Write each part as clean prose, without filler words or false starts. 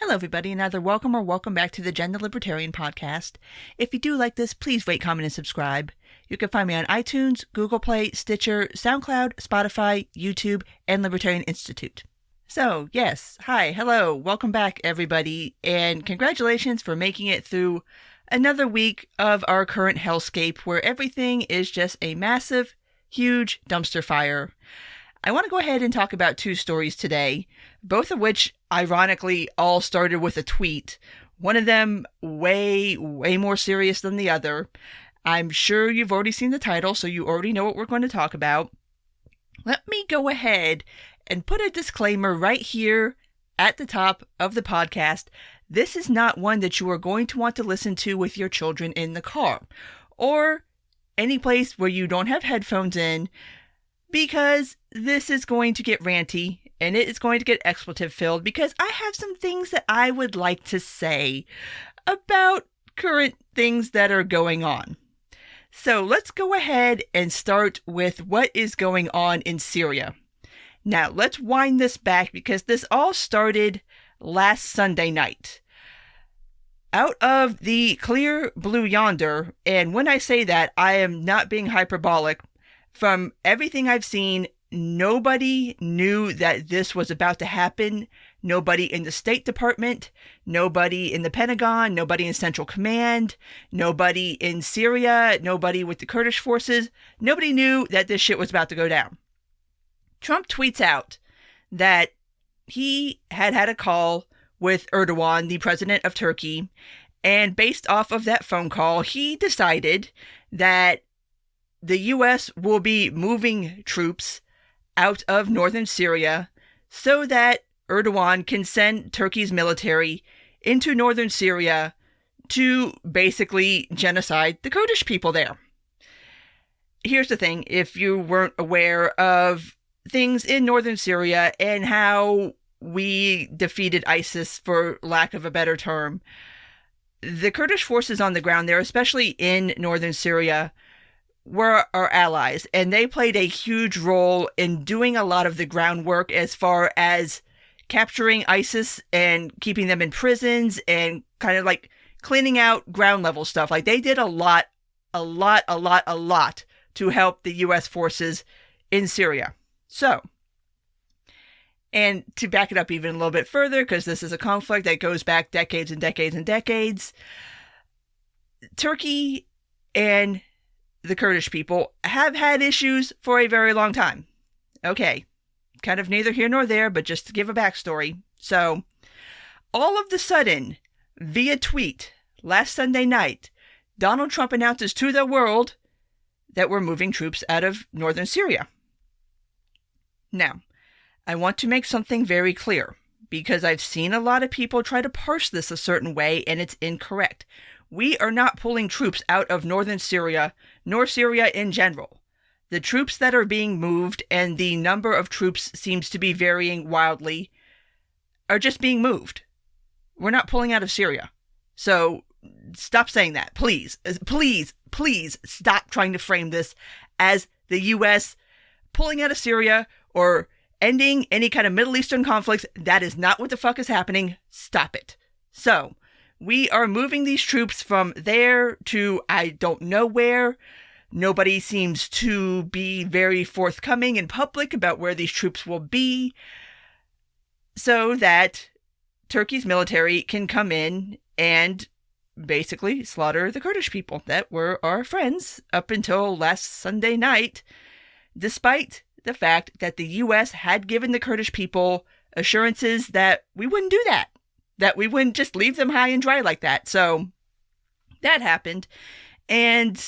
Hello, everybody, and either welcome or welcome back to the Gender Libertarian Podcast. If you do like this, please rate, comment, and subscribe. You can find me on iTunes, Google Play, Stitcher, SoundCloud, Spotify, YouTube, and Libertarian Institute. So, yes, hi, hello, welcome back, everybody, and congratulations for making it through another week of our current hellscape where everything is just a massive, huge dumpster fire. I want to go ahead and talk about two stories today, both of which, ironically, all started with a tweet. One of them way more serious than the other. I'm sure you've already seen the title, so you already know what we're going to talk about. Let me go ahead and put a disclaimer right here at the top of the podcast. This is not one that you are going to want to listen to with your children in the car, or any place where you don't have headphones in, because this is going to get ranty and it is going to get expletive filled because I have some things that I would like to say about current things that are going on. So let's go ahead and start with what is going on in Syria. Now let's wind this back because this all started last Sunday night. Out of the clear blue yonder, and when I say that, I am not being hyperbolic. From everything I've seen, nobody knew that this was about to happen. Nobody in the State Department, nobody in the Pentagon, nobody in Central Command, nobody in Syria, nobody with the Kurdish forces. Nobody knew that this shit was about to go down. Trump tweets out that he had a call with Erdogan, the president of Turkey, and based off of that phone call, he decided that the U.S. will be moving troops out of northern Syria so that Erdogan can send Turkey's military into northern Syria to basically genocide the Kurdish people there. Here's the thing, if you weren't aware of things in northern Syria and how we defeated ISIS, for lack of a better term, the Kurdish forces on the ground there, especially in northern Syria, were our allies, and they played a huge role in doing a lot of the groundwork as far as capturing ISIS and keeping them in prisons and kind of like cleaning out ground level stuff. Like they did a lot to help the U.S. forces in Syria. So, and to back it up even a little bit further, because this is a conflict that goes back decades and decades and decades, Turkey and the Kurdish people have had issues for a very long time. Okay, kind of neither here nor there, but just to give a backstory. So, all of the sudden, via tweet, last Sunday night, Donald Trump announces to the world that we're moving troops out of northern Syria. Now, I want to make something very clear, because I've seen a lot of people try to parse this a certain way, and it's incorrect. We are not pulling troops out of northern Syria, nor Syria in general. The troops that are being moved, and the number of troops seems to be varying wildly, are just being moved. We're not pulling out of Syria. So stop saying that. Please stop trying to frame this as the U.S. pulling out of Syria or ending any kind of Middle Eastern conflicts. That is not what the fuck is happening. Stop it. So, we are moving these troops from there to I don't know where. Nobody seems to be very forthcoming in public about where these troops will be, so that Turkey's military can come in and basically slaughter the Kurdish people that were our friends up until last Sunday night, despite the fact that the U.S. had given the Kurdish people assurances that we wouldn't do that. That we wouldn't just leave them high and dry like that. So that happened. And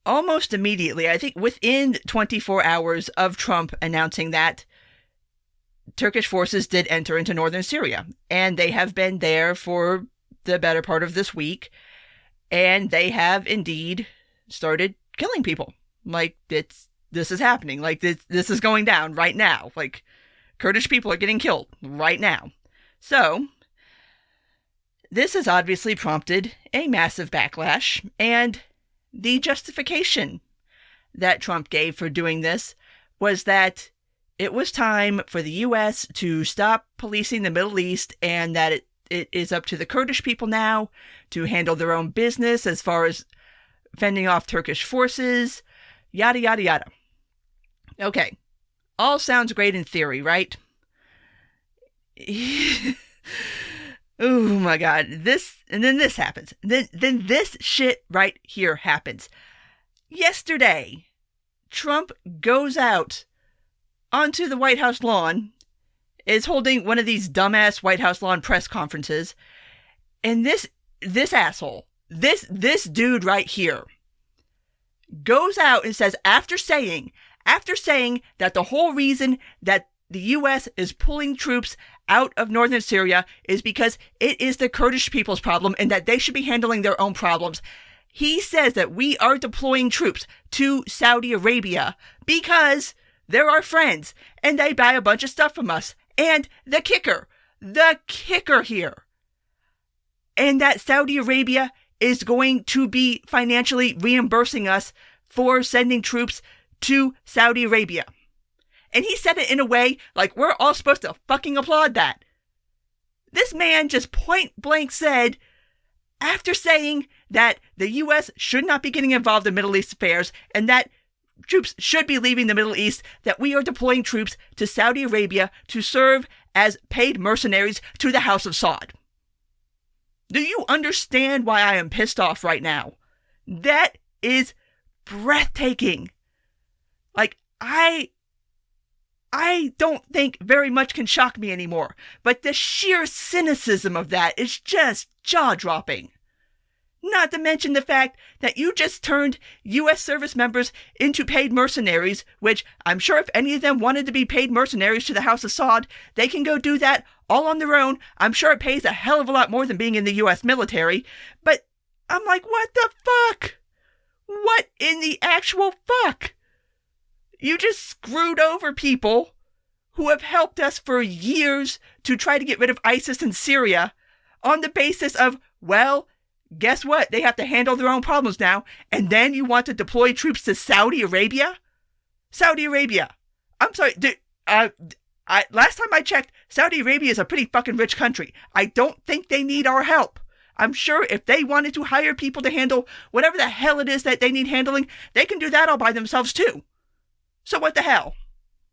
almost immediately, I think within 24 hours of Trump announcing that, Turkish forces did enter into northern Syria. And they have been there for the better part of this week. And they have indeed started killing people. Like, this is happening. Like, this is going down right now. Like, Kurdish people are getting killed right now. So, this has obviously prompted a massive backlash, and the justification that Trump gave for doing this was that it was time for the U.S. to stop policing the Middle East, and that it is up to the Kurdish people now to handle their own business as far as fending off Turkish forces, yada, yada, yada. Okay. All sounds great in theory, right? Oh my God. And then this happens. Then this shit right here happens. Yesterday, Trump goes out onto the White House lawn, is holding one of these dumbass White House lawn press conferences, and this asshole, this dude right here, goes out and says, after saying that the whole reason that the U.S. is pulling troops out of northern Syria is because it is the Kurdish people's problem and that they should be handling their own problems. He says that we are deploying troops to Saudi Arabia because they're our friends and they buy a bunch of stuff from us. And the kicker here, and that Saudi Arabia is going to be financially reimbursing us for sending troops to Saudi Arabia. And he said it in a way like we're all supposed to fucking applaud that. This man just point blank said, after saying that the U.S. should not be getting involved in Middle East affairs and that troops should be leaving the Middle East, that we are deploying troops to Saudi Arabia to serve as paid mercenaries to the House of Saud. Do you understand why I am pissed off right now? That is breathtaking. Like, I don't think very much can shock me anymore, but the sheer cynicism of that is just jaw-dropping. Not to mention the fact that you just turned U.S. service members into paid mercenaries, which I'm sure if any of them wanted to be paid mercenaries to the House of Saud, they can go do that all on their own. I'm sure it pays a hell of a lot more than being in the U.S. military. But I'm like, what the fuck? What in the actual fuck? You just screwed over people who have helped us for years to try to get rid of ISIS in Syria on the basis of, well, guess what? They have to handle their own problems now. And then you want to deploy troops to Saudi Arabia? Saudi Arabia. I'm sorry. Last time I checked, Saudi Arabia is a pretty fucking rich country. I don't think they need our help. I'm sure if they wanted to hire people to handle whatever the hell it is that they need handling, they can do that all by themselves too. So what the hell?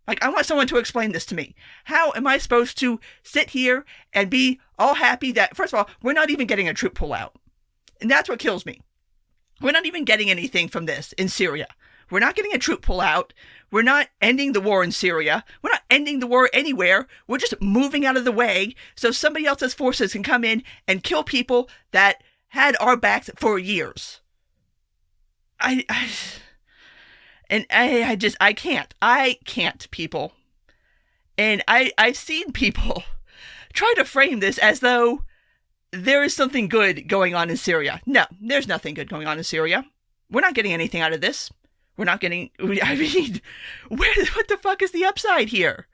Like, I want someone to explain this to me. How am I supposed to sit here and be all happy that, first of all, we're not even getting a troop pullout? And that's what kills me. We're not even getting anything from this in Syria. We're not getting a troop pullout. We're not ending the war in Syria. We're not ending the war anywhere. We're just moving out of the way so somebody else's forces can come in and kill people that had our backs for years. I can't, people. And I've seen people try to frame this as though there is something good going on in Syria. No, there's nothing good going on in Syria. We're not getting anything out of this. We're not getting, what the fuck is the upside here?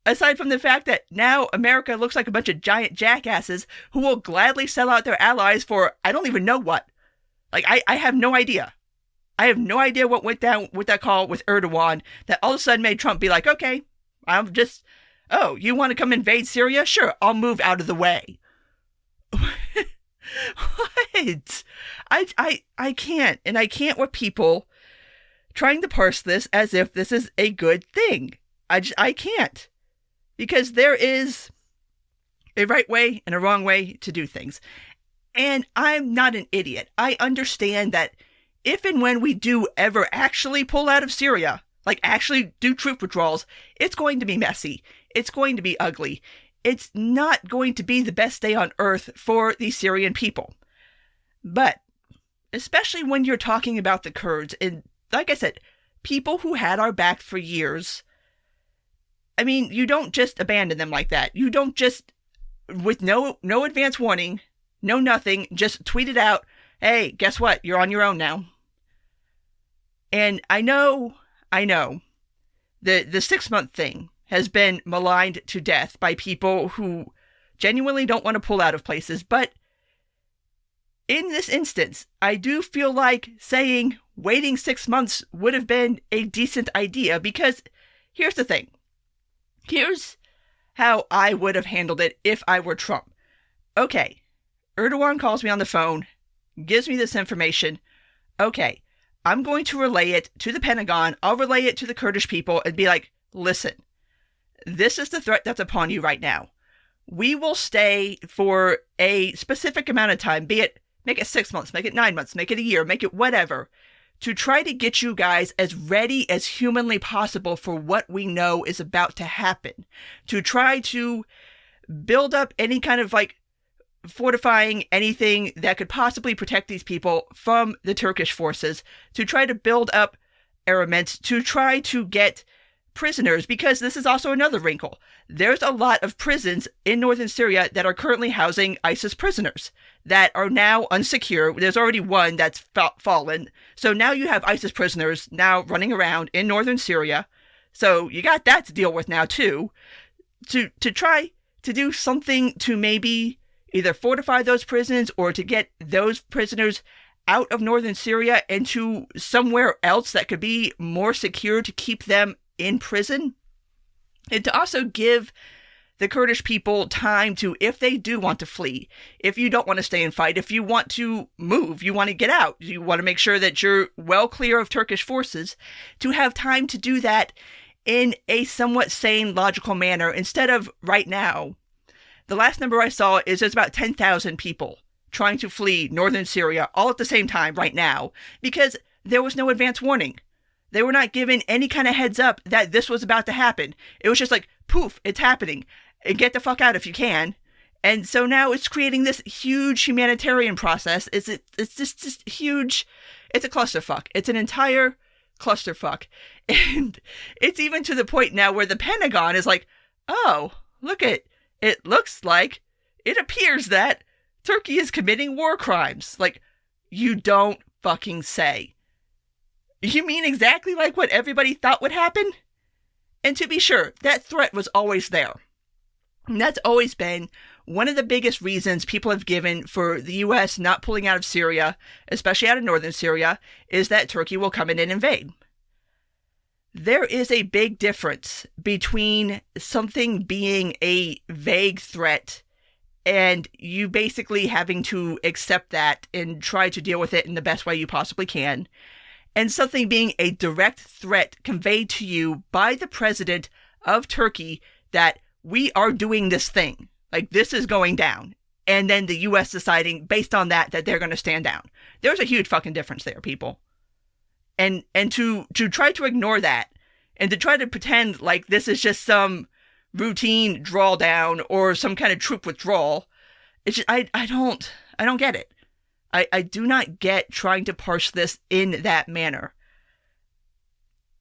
Aside from the fact that now America looks like a bunch of giant jackasses who will gladly sell out their allies for, I don't even know what. Like, I have no idea. I have no idea what went down with that call with Erdogan that all of a sudden made Trump be like, okay, oh, you want to come invade Syria? Sure, I'll move out of the way. What? I can't. And I can't with people trying to parse this as if this is a good thing. I can't. Because there is a right way and a wrong way to do things. And I'm not an idiot. I understand that if and when we do ever actually pull out of Syria, like actually do troop withdrawals, it's going to be messy. It's going to be ugly. It's not going to be the best day on earth for the Syrian people. But especially when you're talking about the Kurds, and like I said, people who had our back for years, I mean, you don't just abandon them like that. You don't just, with no advance warning, no nothing, just tweet it out, hey, guess what? You're on your own now. And I know, the 6-month thing has been maligned to death by people who genuinely don't want to pull out of places. But in this instance, I do feel like saying waiting 6 months would have been a decent idea, because here's the thing. Here's how I would have handled it if I were Trump. Okay, Erdogan calls me on the phone, gives me this information. Okay, I'm going to relay it to the Pentagon. I'll relay it to the Kurdish people and be like, listen, this is the threat that's upon you right now. We will stay for a specific amount of time, be it, make it 6 months, make it 9 months, make it a year, make it whatever, to try to get you guys as ready as humanly possible for what we know is about to happen. To try to build up any kind of like fortifying anything that could possibly protect these people from the Turkish forces, to try to build up armaments, to try to get prisoners, because this is also another wrinkle. There's a lot of prisons in northern Syria that are currently housing ISIS prisoners that are now unsecure. There's already one that's fallen. So now you have ISIS prisoners now running around in northern Syria. So you got that to deal with now too. To try to do something to maybe either fortify those prisons or to get those prisoners out of northern Syria into somewhere else that could be more secure to keep them in prison, and to also give the Kurdish people time to, if they do want to flee, if you don't want to stay and fight, if you want to move, you want to get out, you want to make sure that you're well clear of Turkish forces, to have time to do that in a somewhat sane, logical manner, instead of right now. The last number I saw is there's about 10,000 people trying to flee northern Syria all at the same time right now, because there was no advance warning. They were not given any kind of heads up that this was about to happen. It was just like, poof, it's happening. And get the fuck out if you can. And so now it's creating this huge humanitarian process. It's just huge. It's a clusterfuck. It's an entire clusterfuck. And it's even to the point now where the Pentagon is like, oh, it looks like, it appears that Turkey is committing war crimes. Like, you don't fucking say. You mean exactly like what everybody thought would happen? And to be sure, that threat was always there. And that's always been one of the biggest reasons people have given for the U.S. not pulling out of Syria, especially out of northern Syria, is that Turkey will come in and invade. There is a big difference between something being a vague threat and you basically having to accept that and try to deal with it in the best way you possibly can, and something being a direct threat conveyed to you by the president of Turkey that we are doing this thing, like this is going down, and then the U.S. deciding based on that they're going to stand down. There's a huge fucking difference there, people. And to try to ignore that and to try to pretend like this is just some routine drawdown or some kind of troop withdrawal, it's just, I don't get it. I do not get trying to parse this in that manner.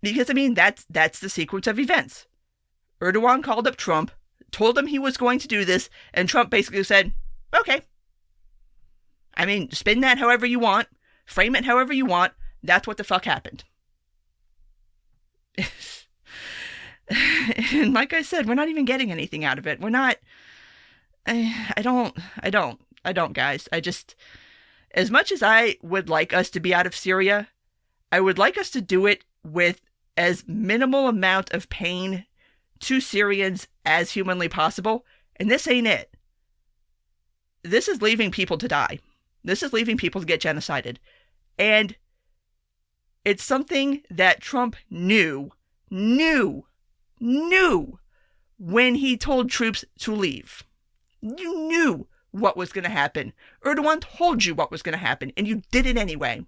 Because, I mean, that's the sequence of events. Erdogan called up Trump, told him he was going to do this, and Trump basically said, okay. I mean, spin that however you want, frame it however you want, that's what the fuck happened. And like I said, we're not even getting anything out of it. We're not, I don't, guys. I just, as much as I would like us to be out of Syria, I would like us to do it with as minimal amount of pain to Syrians as humanly possible. And this ain't it. This is leaving people to die. This is leaving people to get genocided. And it's something that Trump knew when he told troops to leave. You knew what was going to happen. Erdogan told you what was going to happen, and you did it anyway.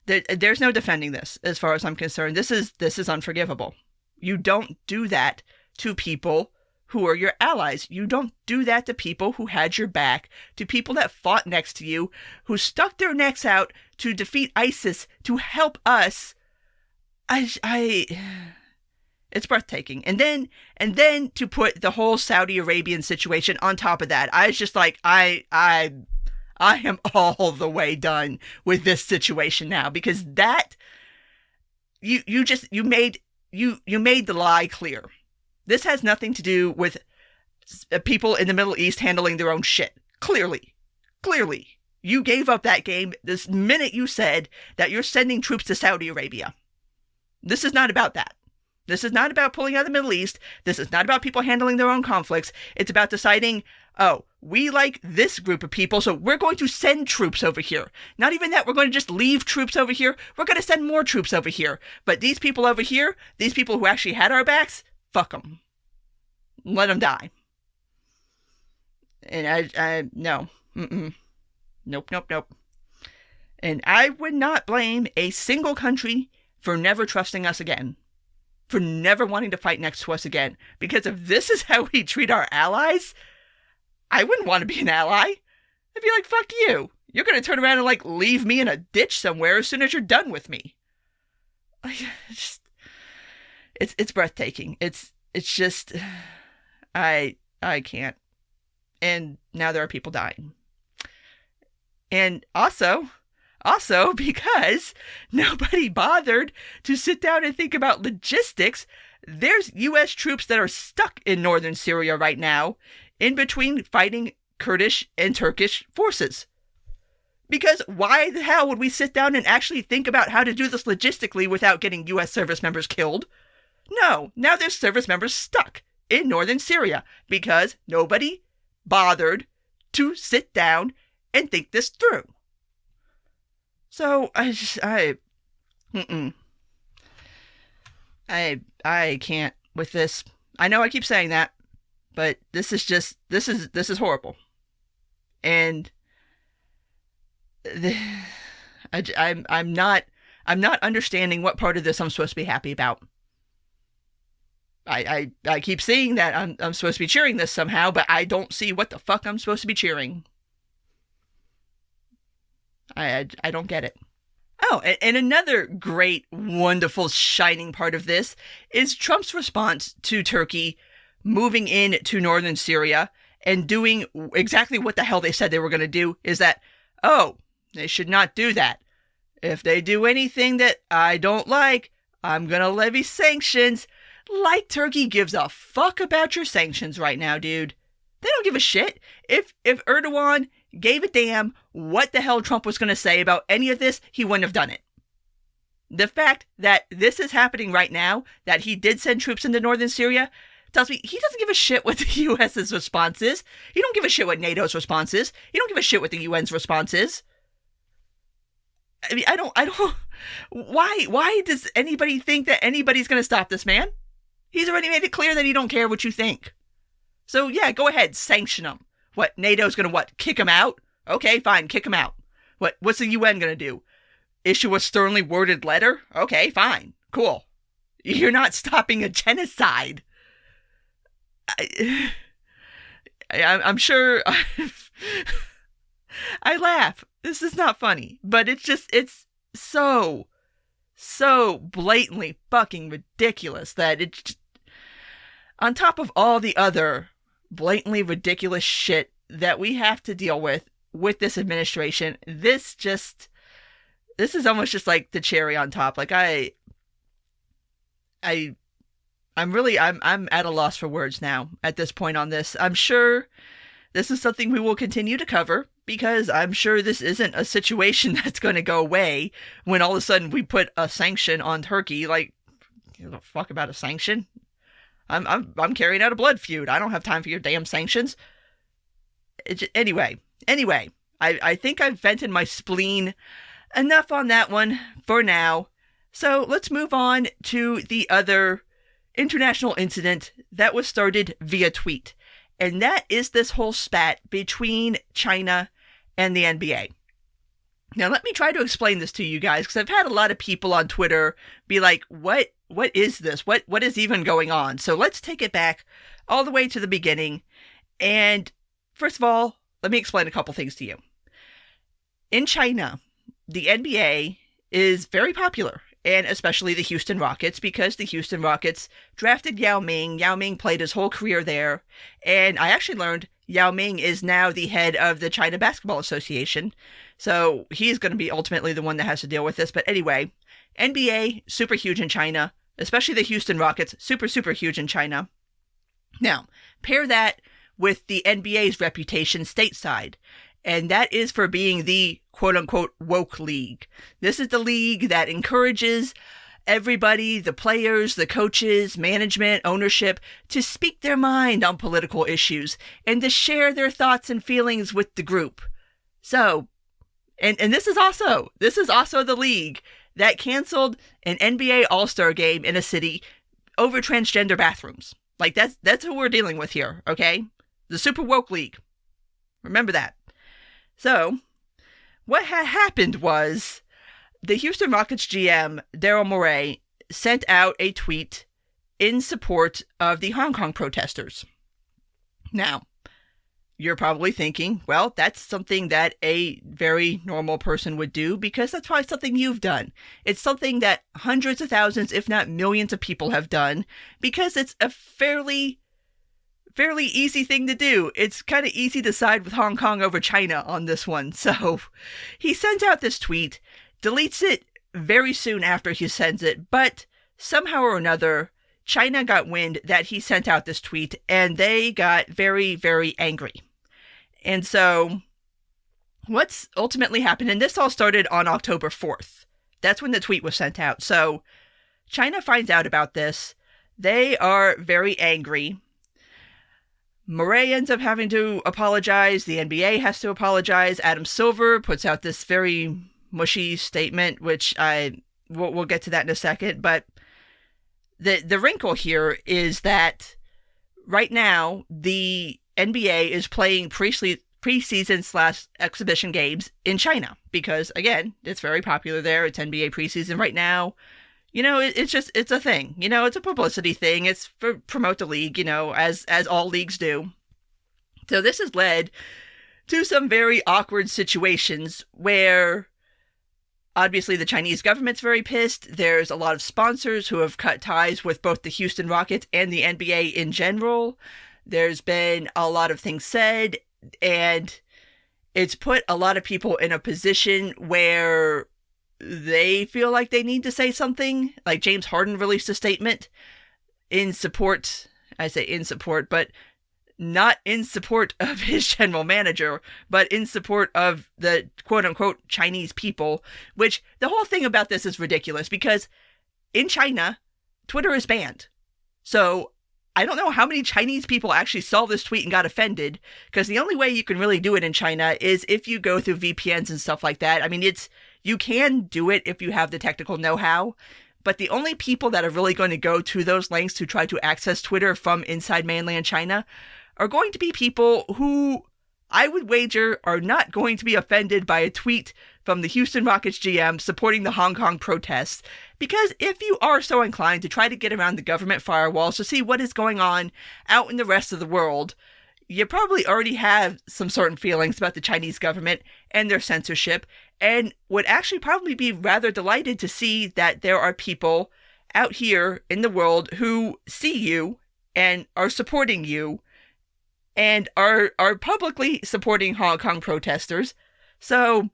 There's no defending this, as far as I'm concerned. This is unforgivable. You don't do that to people who are your allies. You don't do that to people who had your back, to people that fought next to you, who stuck their necks out to defeat ISIS, to help us. It's breathtaking. And then to put the whole Saudi Arabian situation on top of that, I was just like, I am all the way done with this situation now, because that you made the lie clear. This has nothing to do with people in the Middle East handling their own shit. Clearly, you gave up that game this minute you said that you're sending troops to Saudi Arabia. This is not about that. This is not about pulling out of the Middle East. This is not about people handling their own conflicts. It's about deciding, oh, we like this group of people, so we're going to send troops over here. Not even that, we're going to just leave troops over here. We're going to send more troops over here. But these people over here, these people who actually had our backs, fuck them. Let them die. And no. Nope. And I would not blame a single country for never trusting us again. For never wanting to fight next to us again. Because if this is how we treat our allies, I wouldn't want to be an ally. I'd be like, fuck you. You're going to turn around and, like, leave me in a ditch somewhere as soon as you're done with me. It's breathtaking. It's just, I can't. And now there are people dying. And also because nobody bothered to sit down and think about logistics, there's U.S. troops that are stuck in northern Syria right now, in between fighting Kurdish and Turkish forces. Because why the hell would we sit down and actually think about how to do this logistically without getting U.S. service members killed? No, now there's service members stuck in northern Syria because nobody bothered to sit down and think this through. So I can't with this. I know I keep saying that, but this is horrible. And I'm not understanding what part of this I'm supposed to be happy about. I keep seeing that I'm supposed to be cheering this somehow, but I don't see what the fuck I'm supposed to be cheering. I don't get it. Oh, and another great, wonderful, shining part of this is Trump's response to Turkey moving into northern Syria and doing exactly what the hell they said they were going to do, is that, oh, they should not do that. If they do anything that I don't like, I'm going to levy sanctions. Like Turkey gives a fuck about your sanctions right now, dude. They don't give a shit. If Erdogan gave a damn what the hell Trump was going to say about any of this, he wouldn't have done it. The fact that this is happening right now, that he did send troops into northern Syria, tells me he doesn't give a shit what the U.S.'s response is. He don't give a shit what NATO's response is. He don't give a shit what the UN's response is. I mean, I don't, why does anybody think that anybody's going to stop this man? He's already made it clear that he don't care what you think. So yeah, go ahead, sanction him. What, NATO's going to what, kick him out? Okay, fine, kick him out. What's the UN going to do? Issue a sternly worded letter? Okay, fine, cool. You're not stopping a genocide. I'm sure I laugh. This is not funny, but it's so blatantly fucking ridiculous that it's just, on top of all the other blatantly ridiculous shit that we have to deal with this administration, this is almost just like the cherry on top. Like I'm at a loss for words now at this point on this. I'm sure this is something we will continue to cover, because I'm sure this isn't a situation that's going to go away when all of a sudden we put a sanction on Turkey. Like, give a fuck about a sanction? I'm carrying out a blood feud. I don't have time for your damn sanctions. Anyway, I think I've vented my spleen enough on that one for now. So let's move on to the other international incident that was started via tweet. And that is this whole spat between China and the NBA. Now, let me try to explain this to you guys, because I've had a lot of people on Twitter be like, what is this? What is even going on? So let's take it back all the way to the beginning. And first of all, let me explain a couple things to you. In China, the NBA is very popular, and especially the Houston Rockets, because the Houston Rockets drafted Yao Ming. Yao Ming played his whole career there, and I actually learned Yao Ming is now the head of the China Basketball Association, so he's going to be ultimately the one that has to deal with this. But anyway, NBA, super huge in China, especially the Houston Rockets, super huge in China. Now, pair that with the NBA's reputation stateside, and that is for being the quote-unquote woke league. This is the league that encourages everybody, the players, the coaches, management, ownership, to speak their mind on political issues and to share their thoughts and feelings with the group. So, and this is also the league that canceled an NBA All-Star game in a city over transgender bathrooms. Like, that's who we're dealing with here, okay? The super woke league. Remember that. So, what had happened was the Houston Rockets GM, Daryl Moray, sent out a tweet in support of the Hong Kong protesters. Now, you're probably thinking, well, that's something that a very normal person would do because that's probably something you've done. It's something that hundreds of thousands, if not millions of people have done because it's a fairly easy thing to do. It's kind of easy to side with Hong Kong over China on this one. So he sends out this tweet, deletes it very soon after he sends it, but somehow or another, China got wind that he sent out this tweet, and they got very, very angry. And so what's ultimately happened, and this all started on October 4th. That's when the tweet was sent out. So China finds out about this. They are very angry. Moray ends up having to apologize. The NBA has to apologize. Adam Silver puts out this very mushy statement, which we'll get to that in a second. But the wrinkle here is that right now the NBA is playing preseason / exhibition games in China because, again, it's very popular there. It's NBA preseason right now. You know, it's a thing. You know, it's a publicity thing. It's for promote the league, you know, as all leagues do. So this has led to some very awkward situations where obviously the Chinese government's very pissed. There's a lot of sponsors who have cut ties with both the Houston Rockets and the NBA in general. There's been a lot of things said, and it's put a lot of people in a position where they feel like they need to say something. Like James Harden released a statement in support, I say in support, but not in support of his general manager, but in support of the quote-unquote Chinese people, which the whole thing about this is ridiculous because in China, Twitter is banned. So I don't know how many Chinese people actually saw this tweet and got offended, because the only way you can really do it in China is if you go through VPNs and stuff like that. I mean, you can do it if you have the technical know-how, but the only people that are really going to go to those links to try to access Twitter from inside mainland China are going to be people who I would wager are not going to be offended by a tweet from the Houston Rockets GM supporting the Hong Kong protests. Because if you are so inclined to try to get around the government firewalls to see what is going on out in the rest of the world, you probably already have some certain feelings about the Chinese government and their censorship, and would actually probably be rather delighted to see that there are people out here in the world who see you and are supporting you and are publicly supporting Hong Kong protesters. So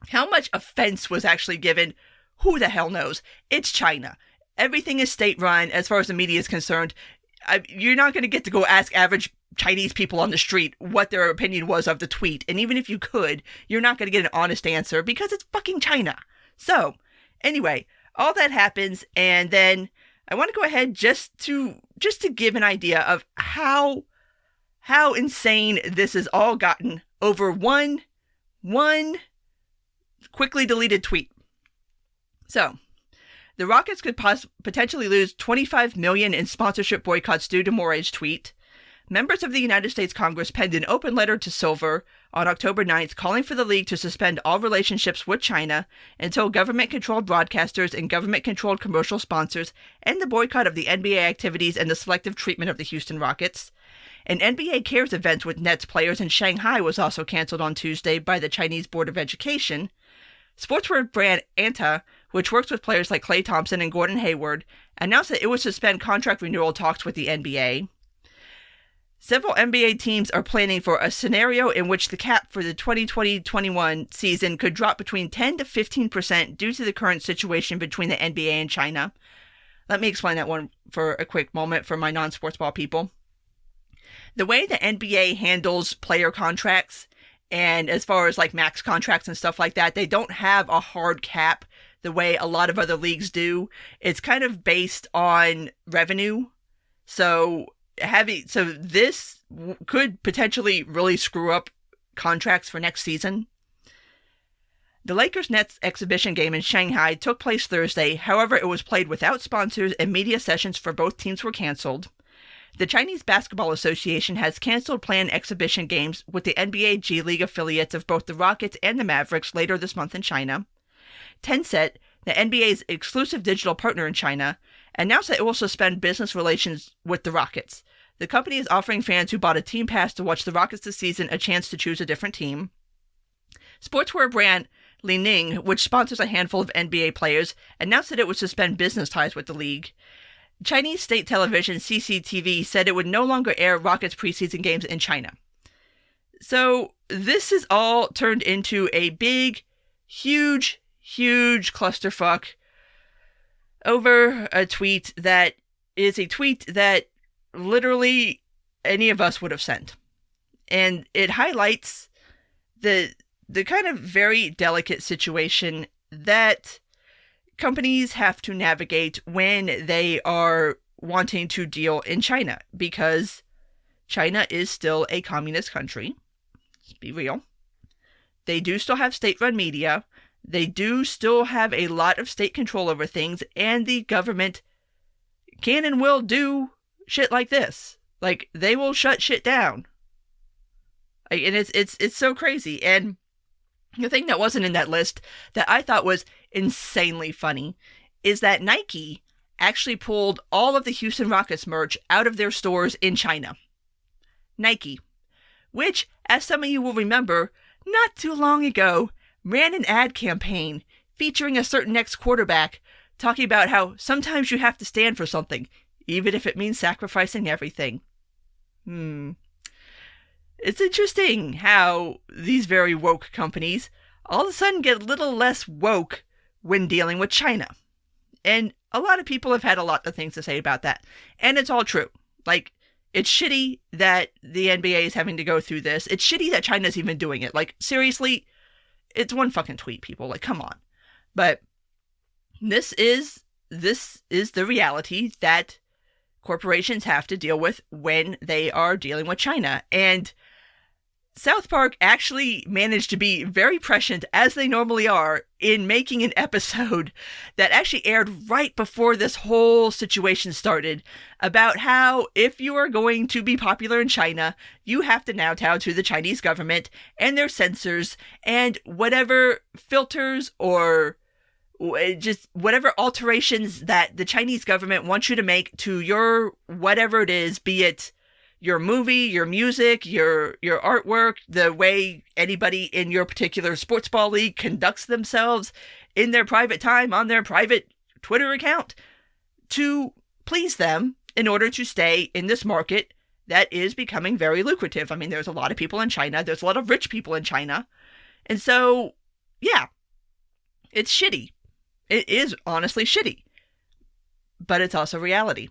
how much offense was actually given? Who the hell knows? It's China. Everything is state-run as far as the media is concerned. You're not going to get to go ask average Chinese people on the street what their opinion was of the tweet. And even if you could, you're not going to get an honest answer because it's fucking China. So, anyway, all that happens, and then I want to go ahead just to give an idea of how insane this has all gotten over one quickly deleted tweet. So, the Rockets could potentially lose $25 million in sponsorship boycotts due to Moray's tweet. Members of the United States Congress penned an open letter to Silver on October 9th calling for the league to suspend all relationships with China until government-controlled broadcasters and government-controlled commercial sponsors end the boycott of the NBA activities and the selective treatment of the Houston Rockets. An NBA Cares event with Nets players in Shanghai was also canceled on Tuesday by the Chinese Board of Education. Sportswear brand Anta, which works with players like Klay Thompson and Gordon Hayward, announced that it would suspend contract renewal talks with the NBA. Several NBA teams are planning for a scenario in which the cap for the 2020-21 season could drop between 10 to 15% due to the current situation between the NBA and China. Let me explain that one for a quick moment for my non-sports ball people. The way the NBA handles player contracts, and as far as like max contracts and stuff like that, they don't have a hard cap the way a lot of other leagues do. It's kind of based on revenue. So this could potentially really screw up contracts for next season. The Lakers-Nets exhibition game in Shanghai took place Thursday. However, it was played without sponsors and media sessions for both teams were canceled. The Chinese Basketball Association has canceled planned exhibition games with the NBA G League affiliates of both the Rockets and the Mavericks later this month in China. Tencent, the NBA's exclusive digital partner in China, announced that it will suspend business relations with the Rockets. The company is offering fans who bought a team pass to watch the Rockets this season a chance to choose a different team. Sportswear brand Li Ning, which sponsors a handful of NBA players, announced that it would suspend business ties with the league. Chinese state television CCTV said it would no longer air Rockets preseason games in China. So this is all turned into a big, huge clusterfuck over a tweet that is a tweet that literally any of us would have sent. And it highlights the kind of very delicate situation that companies have to navigate when they are wanting to deal in China, because China is still a communist country. Let's be real. They do still have state-run media. They do still have a lot of state control over things, and the government can and will do shit like this. Like, they will shut shit down. And it's so crazy. And the thing that wasn't in that list that I thought was insanely funny is that Nike actually pulled all of the Houston Rockets merch out of their stores in China. Nike, which, as some of you will remember, not too long ago, ran an ad campaign featuring a certain ex-quarterback talking about how sometimes you have to stand for something, even if it means sacrificing everything. It's interesting how these very woke companies all of a sudden get a little less woke when dealing with China. And a lot of people have had a lot of things to say about that. And it's all true. Like, it's shitty that the NBA is having to go through this. It's shitty that China's even doing it. Like, seriously, it's one fucking tweet, people. Like, come on. But this is the reality that corporations have to deal with when they are dealing with China. And South Park actually managed to be very prescient, as they normally are, in making an episode that actually aired right before this whole situation started, about how if you are going to be popular in China, you have to now kowtow to the Chinese government and their censors and whatever filters or just whatever alterations that the Chinese government wants you to make to your whatever it is, be it your movie, your music, your artwork, the way anybody in your particular sports ball league conducts themselves in their private time on their private Twitter account, to please them in order to stay in this market that is becoming very lucrative. I mean, there's a lot of people in China. There's a lot of rich people in China. And so, yeah, it's shitty. It is honestly shitty. But it's also reality.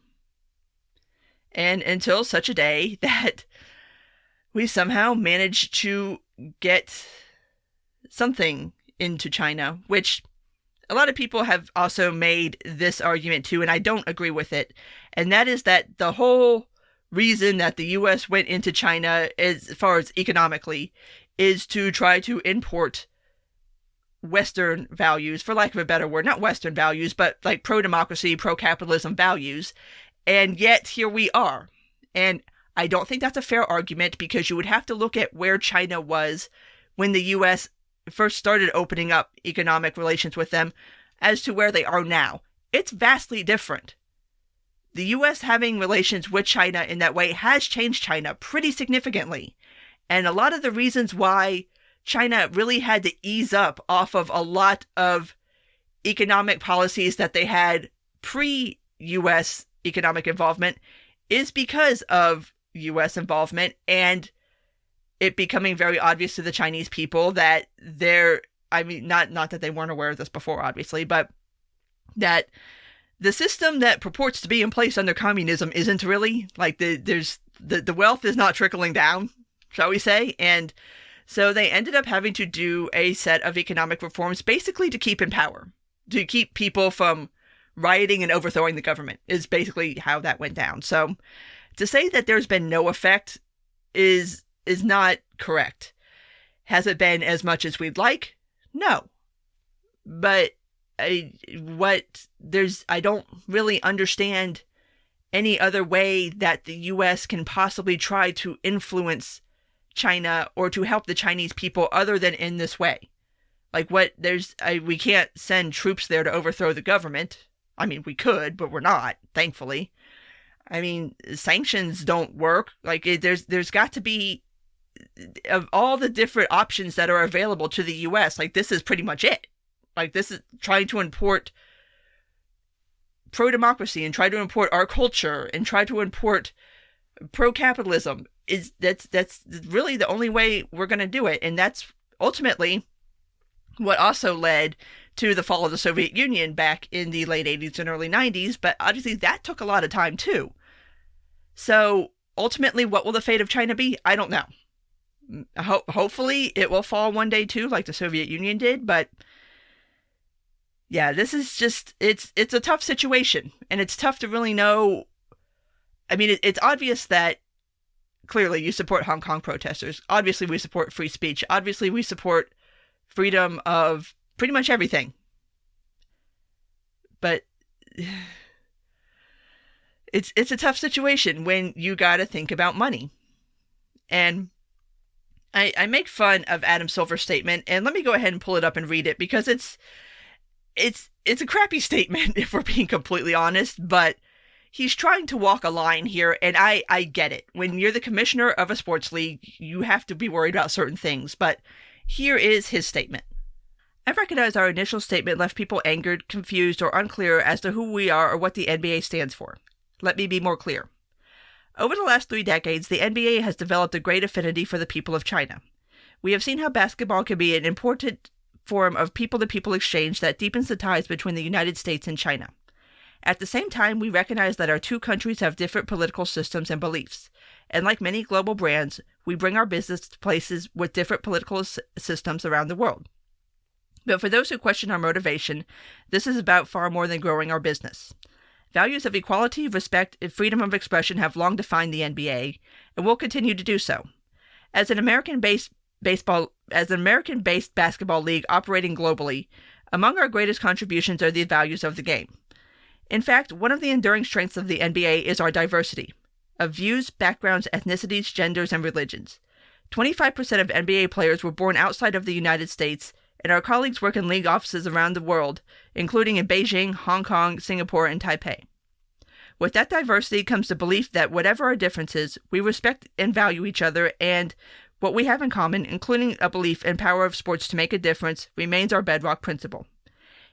And until such a day that we somehow manage to get something into China, which a lot of people have also made this argument too, and I don't agree with it. And that is that the whole reason that the U.S. went into China, as far as economically, is to try to import Western values, for lack of a better word, not Western values, but like pro-democracy, pro-capitalism values. And yet, here we are. And I don't think that's a fair argument, because you would have to look at where China was when the U.S. first started opening up economic relations with them as to where they are now. It's vastly different. The U.S. having relations with China in that way has changed China pretty significantly. And a lot of the reasons why China really had to ease up off of a lot of economic policies that they had pre-U.S. economic involvement is because of U.S. involvement and it becoming very obvious to the Chinese people that not that they weren't aware of this before, obviously, but that the system that purports to be in place under communism isn't really, like, the wealth is not trickling down, shall we say, and so they ended up having to do a set of economic reforms basically to keep in power. to keep people from rioting and overthrowing the government is basically how that went down. So to say that there's been no effect is not correct. Has it been as much as we'd like? No. But I don't really understand any other way that the U.S. can possibly try to influence China or to help the Chinese people other than in this way. Like we can't send troops there to overthrow the government. I mean, we could, but we're not, thankfully. I mean, sanctions don't work. Like there's got to be, of all the different options that are available to the U.S., like this is pretty much it. Like this is trying to import pro-democracy and try to import our culture and try to import pro-capitalism. That's really the only way we're going to do it. And that's ultimately what also led to the fall of the Soviet Union back in the late 80s and early 90s. But obviously that took a lot of time too. So ultimately, what will the fate of China be? I don't know. Hopefully it will fall one day too, like the Soviet Union did. But yeah, this is just, it's a tough situation, and it's tough to really know. I mean, it's obvious that clearly you support Hong Kong protesters. Obviously we support free speech. Obviously we support freedom of pretty much everything. But it's a tough situation when you got to think about money. And I make fun of Adam Silver's statement, and let me go ahead and pull it up and read it, because it's a crappy statement, if we're being completely honest, but he's trying to walk a line here, and I get it. When you're the commissioner of a sports league, you have to be worried about certain things, but here is his statement. I recognize our initial statement left people angered, confused, or unclear as to who we are or what the NBA stands for. Let me be more clear. Over the last 3 decades, the NBA has developed a great affinity for the people of China. We have seen how basketball can be an important form of people-to-people exchange that deepens the ties between the United States and China. At the same time, we recognize that our two countries have different political systems and beliefs, and like many global brands, we bring our business to places with different political systems around the world. But for those who question our motivation, this is about far more than growing our business. Values of equality, respect, and freedom of expression have long defined the NBA, and will continue to do so. As an American-based basketball league operating globally, among our greatest contributions are the values of the game. In fact, one of the enduring strengths of the NBA is our diversity of views, backgrounds, ethnicities, genders, and religions. 25% of NBA players were born outside of the United States, and our colleagues work in league offices around the world, including in Beijing, Hong Kong, Singapore, and Taipei. With that diversity comes the belief that whatever our differences, we respect and value each other, and what we have in common, including a belief in power of sports to make a difference, remains our bedrock principle.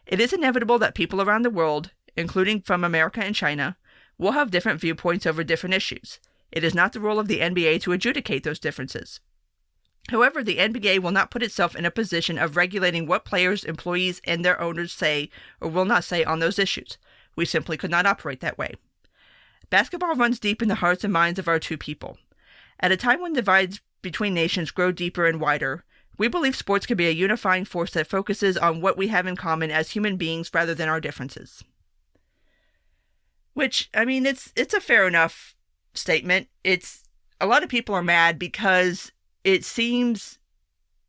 It is inevitable that people around the world, including from America and China, will have different viewpoints over different issues. It is not the role of the NBA to adjudicate those differences. However, the NBA will not put itself in a position of regulating what players, employees, and their owners say or will not say on those issues. We simply could not operate that way. Basketball runs deep in the hearts and minds of our two people. At a time when divides between nations grow deeper and wider, we believe sports can be a unifying force that focuses on what we have in common as human beings rather than our differences. Which, I mean, it's a fair enough statement. A lot of people are mad because it seems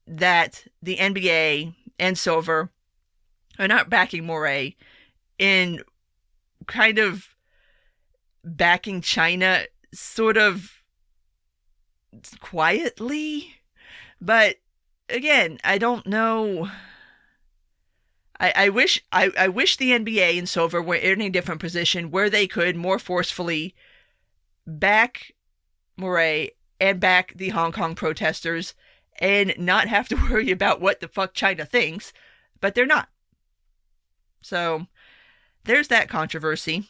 that the NBA and Silver are not backing Moray in kind of backing China sort of quietly. But again, I don't know. I wish the NBA and Silver were in a different position where they could more forcefully back Moray and back the Hong Kong protesters and not have to worry about what the fuck China thinks, but they're not. So there's that controversy.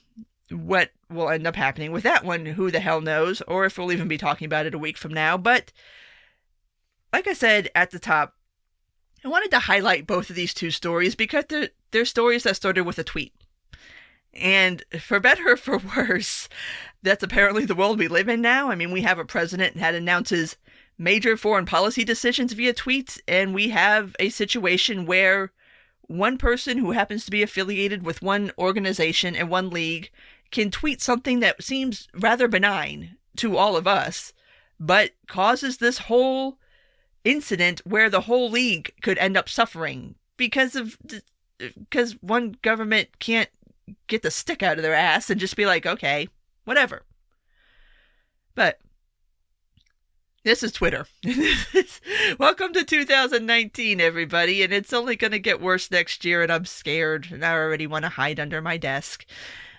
What will end up happening with that one, who the hell knows, or if we'll even be talking about it a week from now. But like I said at the top, I wanted to highlight both of these two stories because they're stories that started with a tweet. And for better or for worse, that's apparently the world we live in now. I mean, we have a president that announces major foreign policy decisions via tweets, and we have a situation where one person who happens to be affiliated with one organization and one league can tweet something that seems rather benign to all of us, but causes this whole incident where the whole league could end up suffering because one government can't get the stick out of their ass and just be like, okay, whatever. But this is Twitter. Welcome to 2019, everybody, and it's only going to get worse next year, and I'm scared, and I already want to hide under my desk.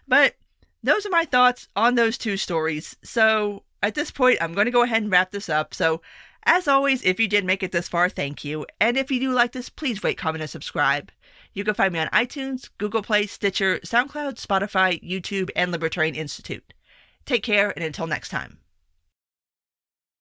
But those are my thoughts on those two stories. So at this point, I'm going to go ahead and wrap this up. So as always, if you did make it this far, thank you. And if you do like this, please rate, comment, and subscribe. You can find me on iTunes, Google Play, Stitcher, SoundCloud, Spotify, YouTube, and Libertarian Institute. Take care, and until next time.